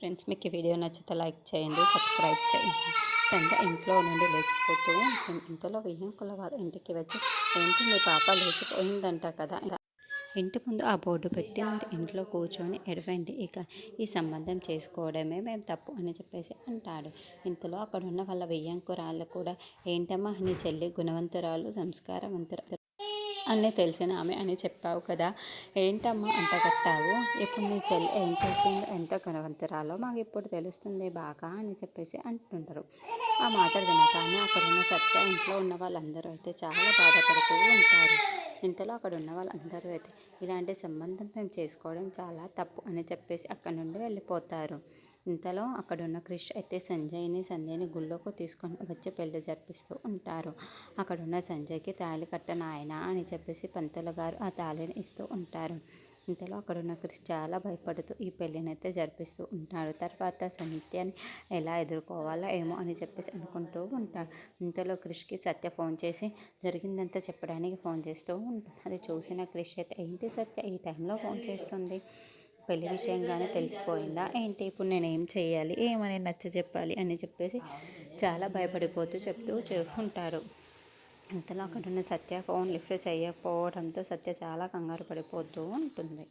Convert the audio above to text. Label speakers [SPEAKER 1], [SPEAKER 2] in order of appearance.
[SPEAKER 1] Friends, మీకు ఈ video నచ్చితే లైక్ చేయండి, సబ్స్క్రైబ్ చేయండి. సంధ్య ఇంట్లో నుండి లేచిపోతూ ఉంటుంది. ఇంతలో వియ్యంకుల వాళ్ళ ఇంటికి వచ్చి, ఏంటి మీ పాప లేచిపోయిందంట కదా, ఇంటి ముందు ఆ బోర్డు పెట్టి మరి ఇంట్లో కూర్చొని ఎడవండి, ఇక ఈ సంబంధం చేసుకోవడమే మేము తప్పు అని చెప్పేసి అంటాడు. ఇంతలో అక్కడున్న వాళ్ళ వియ్యంకురాళ్ళు కూడా, ఏంటమ్మా నీ చెల్లి గుణవంతురాలు, సంస్కారవంతురాలు అన్నీ తెలిసిన ఆమె అని చెప్పావు కదా, ఏంటమ్మా అంటగట్టావు, ఇప్పుడు నీ చెల్లి ఏం చేసిందో ఎంత గుణవంతురాలో మాకు ఇప్పుడు తెలుస్తుంది బాగా అని చెప్పేసి అంటుంటారు. ఆ మాటలు వినగానే అక్కడున్న సత్య ఇంట్లో ఉన్న వాళ్ళందరూ అయితే చాలా బాధపడుతూ ఉంటారు. ఇంతలో అక్కడ ఉన్న వాళ్ళందరూ అయితే, ఇలాంటి సంబంధం మేము చేసుకోవడం చాలా తప్పు అని చెప్పేసి అక్కడ నుండి వెళ్ళిపోతారు. ఇంతలో అక్కడున్న క్రిష్ అయితే సంధ్యని గుళ్ళోకి తీసుకొని వచ్చి పెళ్లి జరిపిస్తూ ఉంటారు. అక్కడున్న సంజయ్కి తాళి కట్ట నాయనా అని చెప్పేసి పంతులు గారు ఆ తాళిని ఇస్తూ ఉంటారు. ఇంతలో అక్కడున్న క్రిష్ చాలా భయపడుతూ ఈ పెళ్ళినైతే జరిపిస్తూ ఉంటాడు. తర్వాత సంధ్యని ఎలా ఎదుర్కోవాలో ఏమో అని చెప్పేసి అనుకుంటూ ఉంటాడు. ఇంతలో క్రిష్కి సత్య ఫోన్ చేసి జరిగిందంతా చెప్పడానికి ఫోన్ చేస్తూ ఉంటుంది. అది చూసిన క్రిష్ అయితే, ఏంటి సత్య ఈ టైంలో ఫోన్ చేస్తుంది, పెళ్లి విషయంగానే తెలిసిపోయిందా ఏంటి, ఇప్పుడు నేను ఏం చేయాలి, ఏమని నచ్చ చెప్పాలి అని చెప్పేసి చాలా భయపడిపోతూ చెప్తూ ఉంటారు. ఇంతలో అక్కడున్న సత్య ఫోన్ లిఫ్ట్ చేయకపోవడంతో సత్య చాలా కంగారు పడిపోతూ ఉంటుంది.